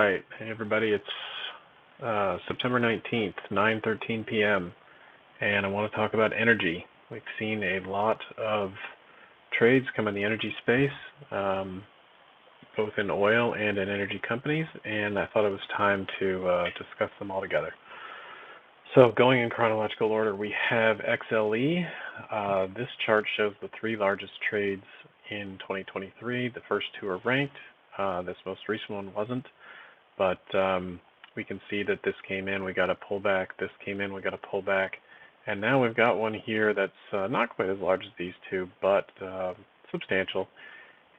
right. Hey, everybody. It's September 19th, 9:13 p.m., and I want to talk about energy. We've seen a lot of trades come in the energy space, both in oil and in energy companies, and I thought it was time to discuss them all together. So going in chronological order, we have XLE. This chart shows the three largest trades in 2023. The first two are ranked. This most recent one wasn't, but we can see that this came in, we got a pullback, this came in, we got a pullback, and now we've got one here that's not quite as large as these two, but substantial.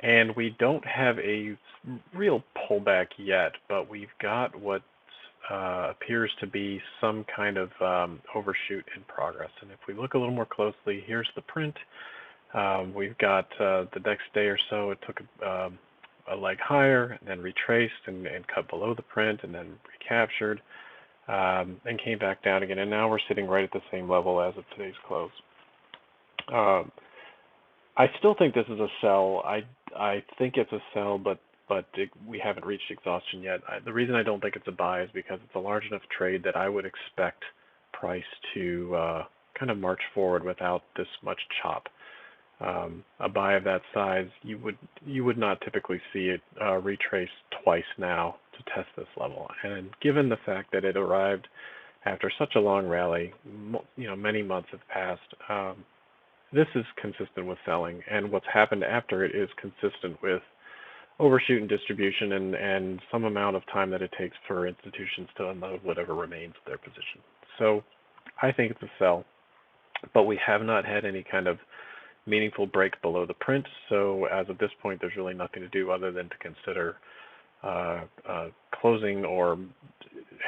And we don't have a real pullback yet, but we've got what appears to be some kind of overshoot in progress. And if we look a little more closely, here's the print. We've got the next day or so, it took a leg higher, and then retraced and cut below the print, and then recaptured, and came back down again. And now we're sitting right at the same level as of today's close. I still think this is a sell. I think it's a sell, but we haven't reached exhaustion yet. The reason I don't think it's a buy is because it's a large enough trade that I would expect price to kind of march forward without this much chop. A buy of that size, you would not typically see it retrace twice now to test this level. And given the fact that it arrived after such a long rally, many months have passed, this is consistent with selling, and what's happened after it is consistent with overshoot and distribution and some amount of time that it takes for institutions to unload whatever remains of their position. So I think it's a sell, but we have not had any kind of meaningful break below the print. So as of this point, there's really nothing to do other than to consider closing or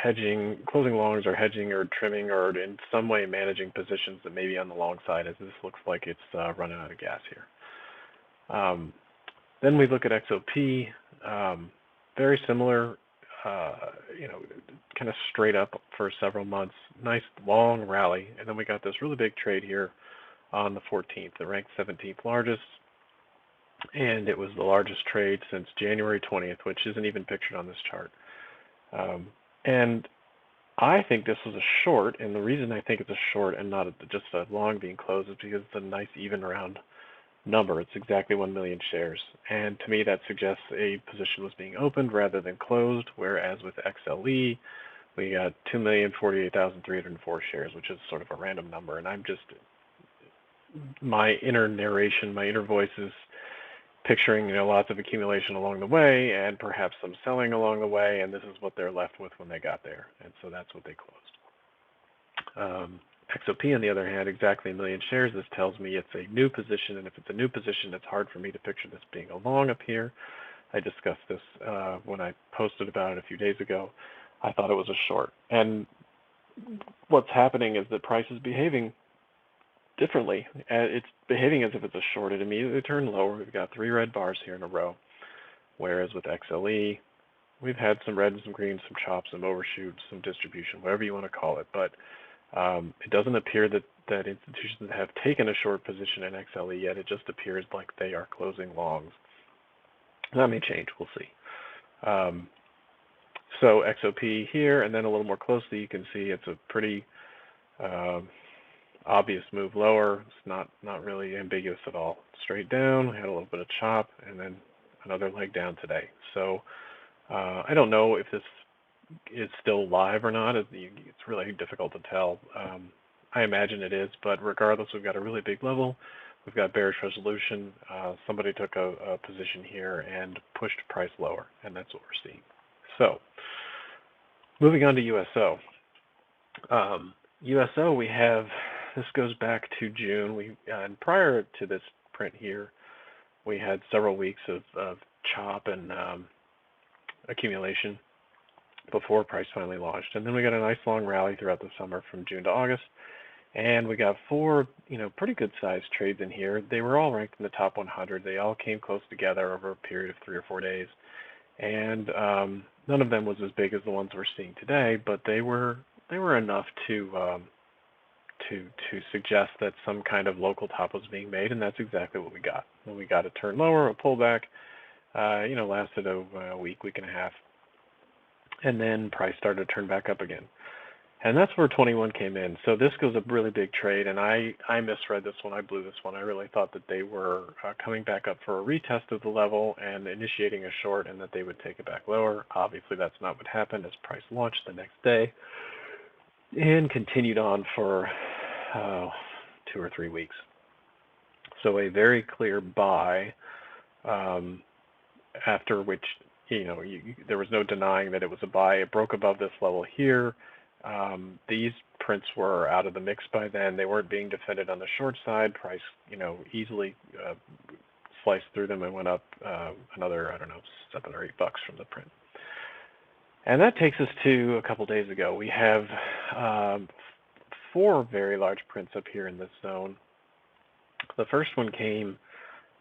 hedging, closing longs or hedging or trimming or in some way managing positions that may be on the long side, as this looks like it's running out of gas here. Then we look at XOP, very similar, kind of straight up for several months, nice long rally, and then we got this really big trade here on the 14th, it ranked 17th largest, and it was the largest trade since January 20th, which isn't even pictured on this chart. And I think this was a short, and the reason I think it's a short and not just a long being closed is because it's a nice even round number. It's exactly 1 million shares, and to me that suggests a position was being opened rather than closed, whereas with XLE, we got 2,048,304 shares, which is sort of a random number, and I'm just, my inner narration, my inner voice is picturing, lots of accumulation along the way and perhaps some selling along the way, and this is what they're left with when they got there, and so that's what they closed. XOP, on the other hand, exactly 1 million shares. This tells me it's a new position, and if it's a new position, it's hard for me to picture this being a long up here. I discussed this when I posted about it a few days ago. I thought it was a short, and what's happening is that price is behaving differently. It's behaving as if it's a short. It immediately turned lower. We've got 3 red bars here in a row, whereas with XLE, we've had some red and some green, some chops, some overshoot, some distribution, whatever you want to call it. But it doesn't appear that institutions have taken a short position in XLE yet. It just appears like they are closing longs. That may change. We'll see. So XOP here, and then a little more closely, you can see it's a pretty obvious move lower. It's not really ambiguous at all. Straight down, we had a little bit of chop, and then another leg down today. So I don't know if this is still live or not. It's really difficult to tell. I imagine it is, but regardless, we've got a really big level. We've got bearish resolution. Somebody took a position here and pushed price lower, and that's what we're seeing. So moving on to USO. USO, we have, this goes back to June. And prior to this print here, we had several weeks of chop and accumulation before price finally launched. And then we got a nice long rally throughout the summer from June to August. And we got 4, pretty good sized trades in here. They were all ranked in the top 100. They all came close together over a period of 3 or 4 days. And none of them was as big as the ones we're seeing today, but they were enough to suggest that some kind of local top was being made, and that's exactly what we got. When we got a turn lower, a pullback, lasted a week and a half, and then price started to turn back up again. And that's where 21 came in. So this was a really big trade, and I misread this one. I blew this one. I really thought that they were coming back up for a retest of the level and initiating a short, and that they would take it back lower. Obviously, that's not what happened, as price launched the next day and continued on for 2 or 3 weeks. So a very clear buy, after which there was no denying that it was a buy. It broke above this level here. These prints were out of the mix by then. They weren't being defended on the short side. Price, easily sliced through them and went up another, I don't know, $7 or $8 from the print. And that takes us to a couple days ago. We have 4 very large prints up here in this zone. The first one came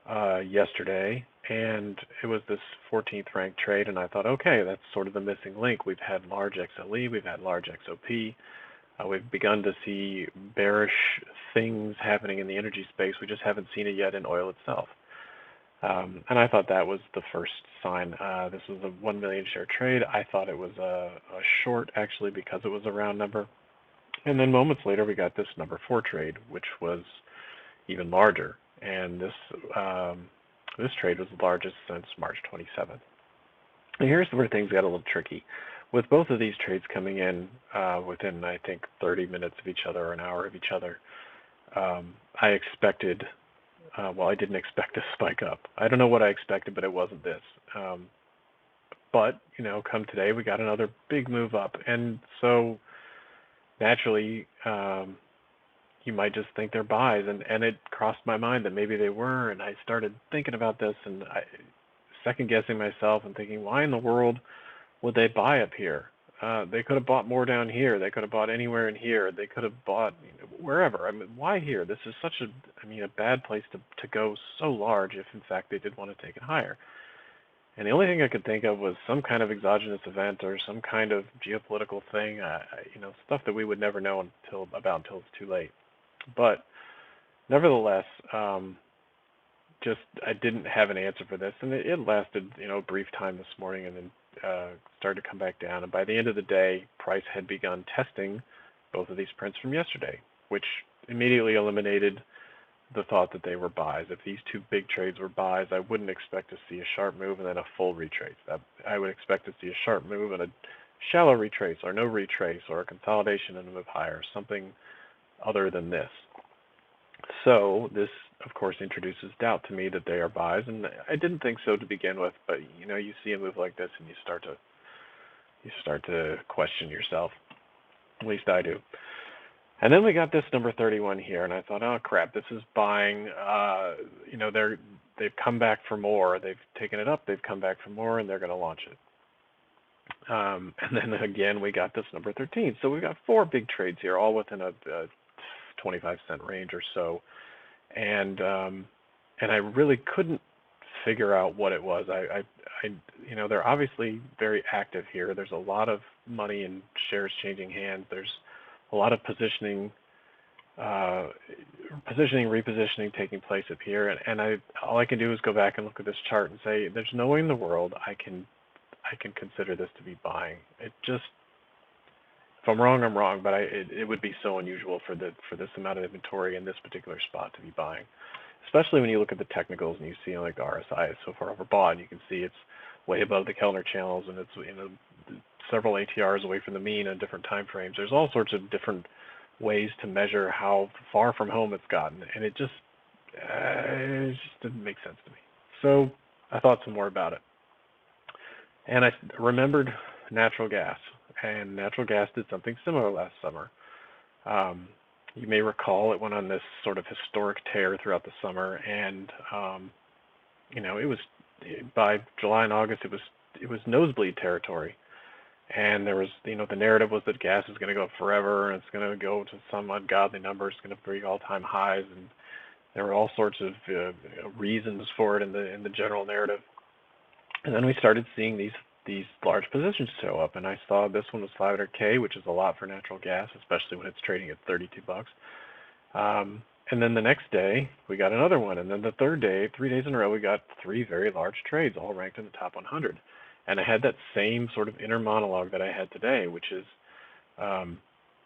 yesterday, and it was this 14th ranked trade, and I thought, okay, that's sort of the missing link. We've had large XLE, we've had large XOP, we've begun to see bearish things happening in the energy space. We just haven't seen it yet in oil itself. And I thought that was the first sign. This was a 1 million share trade. I thought it was a short, actually, because it was a round number. And then moments later, we got this number 4 trade, which was even larger. And this trade was the largest since March 27th. And here's where things got a little tricky. With both of these trades coming in within, I think, 30 minutes of each other or an hour of each other, I expected, I didn't expect to spike up. I don't know what I expected, but it wasn't this. But, come today, we got another big move up. And so naturally, you might just think they're buys, and it crossed my mind that maybe they were, and I started thinking about this and second-guessing myself and thinking, why in the world would they buy up here? They could have bought more down here. They could have bought anywhere in here. They could have bought wherever. I mean, why here? This is such a bad place to go so large if, in fact, they did want to take it higher. And the only thing I could think of was some kind of exogenous event or some kind of geopolitical thing, stuff that we would never know until it's too late. But nevertheless, I didn't have an answer for this, and it lasted, a brief time this morning, and then started to come back down. And by the end of the day, price had begun testing both of these prints from yesterday, which immediately eliminated the thought that they were buys. If these 2 big trades were buys, I wouldn't expect to see a sharp move and then a full retrace. I would expect to see a sharp move and a shallow retrace, or no retrace, or a consolidation and a move higher, something other than this. So this, of course, introduces doubt to me that they are buys, and I didn't think so to begin with, but you see a move like this and you start to question yourself. At least I do. And then we got this number 31 here, and I thought, oh crap, this is buying. They've come back for more. They've taken it up. They've come back for more, and they're going to launch it. And then again, we got this number 13. So we've got 4 big trades here, all within a 25-cent range or so, and I really couldn't figure out what it was. They're obviously very active here. There's a lot of money and shares changing hands. There's a lot of positioning, repositioning taking place up here, and all I can do is go back and look at this chart and say, there's no way in the world I can consider this to be buying. It just, if I'm wrong, I'm wrong, but it would be so unusual for this amount of inventory in this particular spot to be buying, especially when you look at the technicals and you see like the RSI is so far overbought, and you can see it's way above the Kellner channels, and it's several ATRs away from the mean in different time frames. There's all sorts of different ways to measure how far from home it's gotten, and it just didn't make sense to me. So I thought some more about it, and I remembered natural gas. And natural gas did something similar last summer. You may recall it went on this sort of historic tear throughout the summer, and it was, by July and August, it was nosebleed territory. And there was, the narrative was that gas is going to go up forever, and it's going to go to some ungodly number. It's going to break all-time highs, and there were all sorts of reasons for it in the general narrative. And then we started seeing these large positions show up, and I saw this one was 500K, which is a lot for natural gas, especially when it's trading at $32. And then the next day, we got another one, and then the third day, 3 days in a row, we got 3 very large trades, all ranked in the top 100. And I had that same sort of inner monologue that I had today, which is,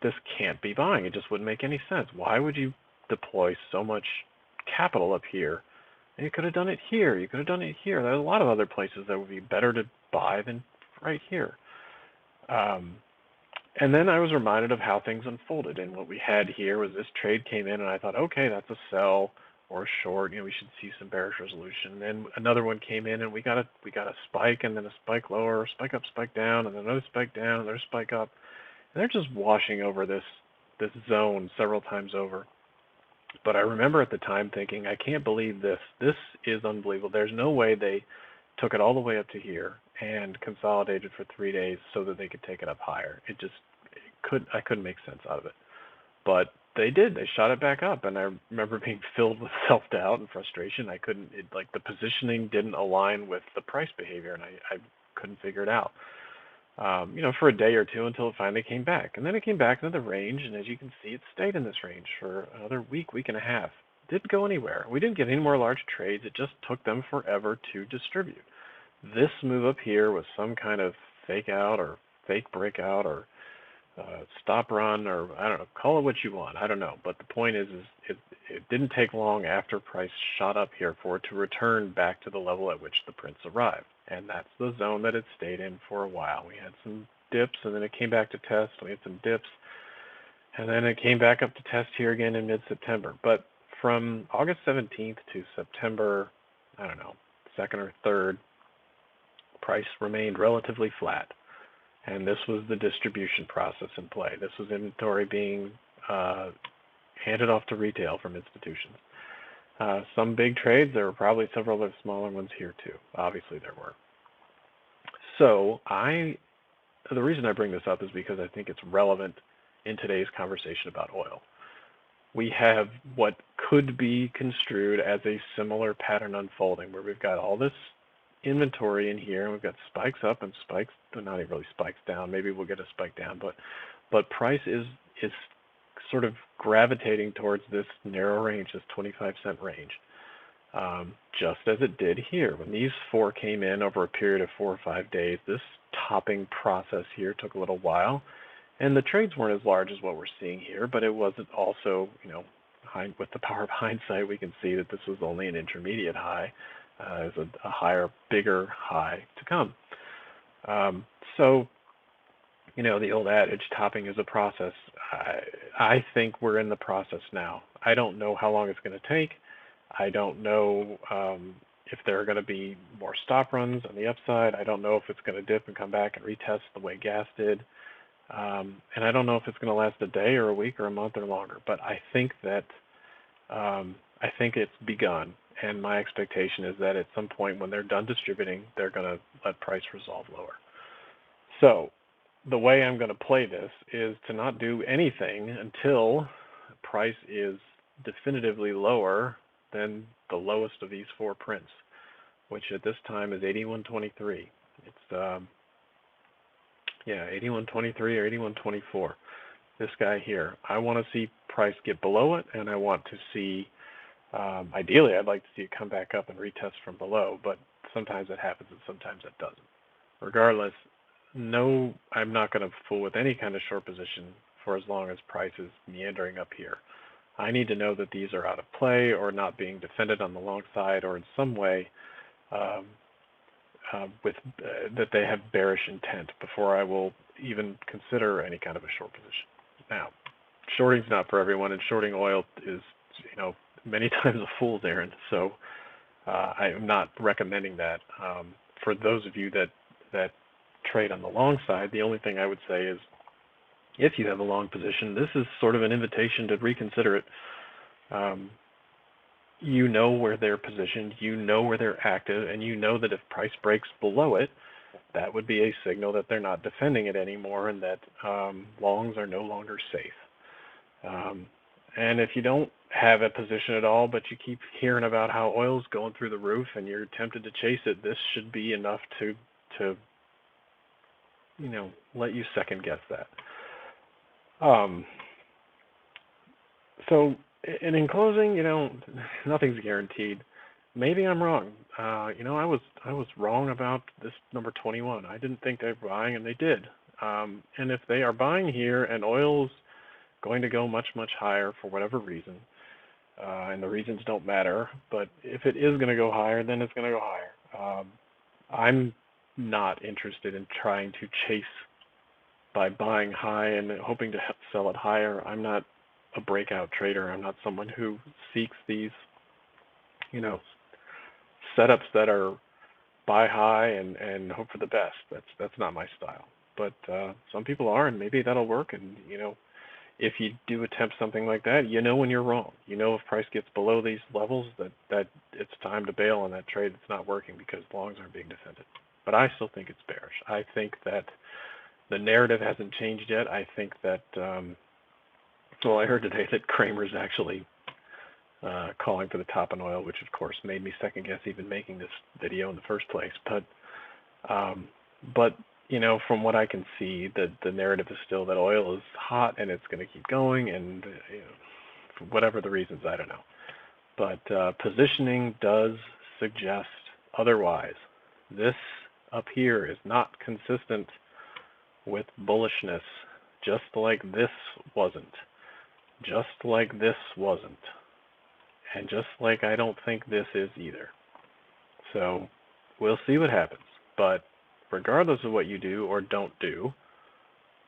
this can't be buying. It just wouldn't make any sense. Why would you deploy so much capital up here? And you could have done it here. You could have done it here. There's a lot of other places that would be better to buy than right here. And then I was reminded of how things unfolded. And what we had here was this trade came in, and I thought, okay, that's a sell or a short. We should see some bearish resolution. Then another one came in, and we got a spike, and then a spike lower, spike up, spike down, and then another spike down, another spike up. And they're just washing over this zone several times over. But I remember at the time thinking, I can't believe this. This is unbelievable. There's no way they took it all the way up to here and consolidated for 3 days so that they could take it up higher. I couldn't make sense out of it. But they did. They shot it back up, and I remember being filled with self-doubt and frustration. The positioning didn't align with the price behavior, and I couldn't figure it out. For a day or two until it finally came back. And then it came back into the range, and as you can see, it stayed in this range for another week and a half. Didn't go anywhere. We didn't get any more large trades. It just took them forever to distribute. This move up here was some kind of fake out or fake breakout or stop run, or I don't know, call it what you want. I don't know. But the point is it didn't take long after price shot up here for it to return back to the level at which the prints arrived. And that's the zone that it stayed in for a while. We had some dips, and then it came back to test. We had some dips, and then it came back up to test here again in mid-September. But from August 17th to September, 2nd or 3rd, price remained relatively flat. And this was the distribution process in play. This was inventory being handed off to retail from institutions. Some big trades. There were probably several other smaller ones here too. Obviously there were. So the reason I bring this up is because I think it's relevant in today's conversation about oil. We have what could be construed as a similar pattern unfolding, where we've got all this inventory in here, and we've got spikes up and spikes, not even really spikes down. Maybe we'll get a spike down, but price is sort of gravitating towards this narrow range, this 25-cent range, just as it did here. When these four came in over a period of 4 or 5 days, this topping process here took a little while, and the trades weren't as large as what we're seeing here, but it wasn't also, with the power of hindsight, we can see that this was only an intermediate high. There's a higher, bigger high to come. So, the old adage, topping is a process. I think we're in the process now. I don't know how long it's going to take. I don't know if there are going to be more stop runs on the upside. I don't know if it's going to dip and come back and retest the way gas did. And I don't know if it's going to last a day or a week or a month or longer. But I think that it's begun. And my expectation is that at some point when they're done distributing, they're going to let price resolve lower. So the way I'm going to play this is to not do anything until price is definitively lower than the lowest of these four prints, which at this time is 81.23. It's 81.23 or 81.24. This guy here. I want to see price get below it, and I want to see, ideally, I'd like to see it come back up and retest from below, but sometimes it happens and sometimes it doesn't. Regardless, no, I'm not going to fool with any kind of short position for as long as price is meandering up here. I need to know that these are out of play or not being defended on the long side, or in some way that they have bearish intent before I will even consider any kind of a short position. Now, shorting's not for everyone, and shorting oil is, many times a fool's errand. So I am not recommending that. For those of you that trade on the long side, the only thing I would say is, if you have a long position, this is sort of an invitation to reconsider it. You know where they're positioned, you know where they're active, and you know that if price breaks below it, that would be a signal that they're not defending it anymore, and that longs are no longer safe. And if you don't have a position at all, but you keep hearing about how oil's going through the roof and you're tempted to chase it, this should be enough to let you second guess that. So, and in closing, nothing's guaranteed. maybe I'm wrong. I was wrong about this number 21. I didn't think they were buying, and they did. And if they are buying here, and oil's going to go much, much higher for whatever reason, and the reasons don't matter, but if it is going to go higher, then it's going to go higher. I'm not interested in trying to chase by buying high and hoping to sell it higher. I'm not a breakout trader. I'm not someone who seeks these, you know, setups that are buy high and hope for the best. That's not my style. But some people are, and maybe that'll work. And if you do attempt something like that, when you're wrong. If price gets below these levels, that it's time to bail on that trade. It's not working because longs aren't being defended. But I still think it's bearish. I think that the narrative hasn't changed yet. I think that, I heard today that Kramer's actually calling for the top in oil, which of course made me second guess even making this video in the first place. But from what I can see, the narrative is still that oil is hot and it's going to keep going, and for whatever the reasons, I don't know. But positioning does suggest otherwise. This up here is not consistent with bullishness, just like this wasn't. Just like this wasn't. And just like I don't think this is either. So we'll see what happens. But regardless of what you do or don't do,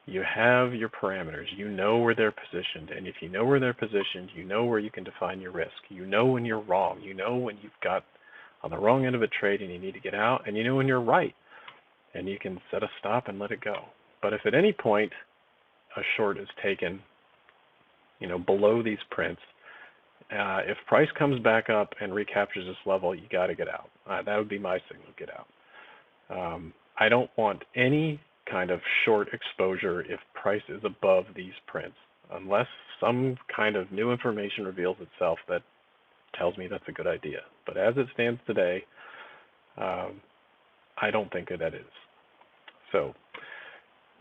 you have your parameters. You know where they're positioned. And if you know where they're positioned, you know where you can define your risk. You know when you're wrong. You know when you've got on the wrong end of a trade and you need to get out. And you know when you're right. And you can set a stop and let it go. But if at any point a short is taken, below these prints, if price comes back up and recaptures this level, you got to get out. That would be my signal, get out. I don't want any kind of short exposure if price is above these prints, unless some kind of new information reveals itself that tells me that's a good idea. But as it stands today, I don't think that is. So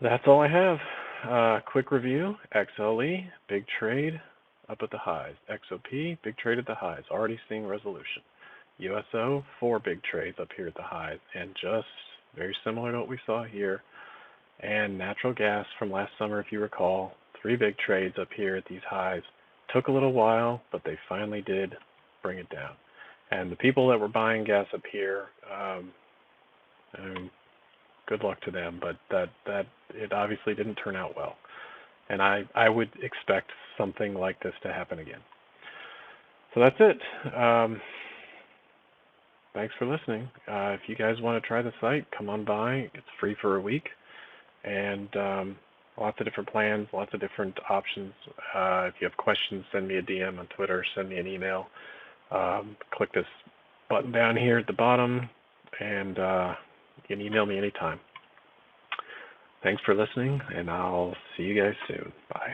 that's all I have. Quick review, XLE, big trade up at the highs. XOP, big trade at the highs, already seeing resolution. USO, 4 big trades up here at the highs, and just very similar to what we saw here. And natural gas from last summer, if you recall, 3 big trades up here at these highs. Took a little while, but they finally did bring it down. And the people that were buying gas up here, good luck to them, but that it obviously didn't turn out well. And I would expect something like this to happen again. So that's it. Thanks for listening. If you guys want to try the site, come on by. It's free for a week. And lots of different plans, lots of different options. If you have questions, send me a DM on Twitter, send me an email. Click this button down here at the bottom, and you can email me anytime. Thanks for listening, and I'll see you guys soon. Bye.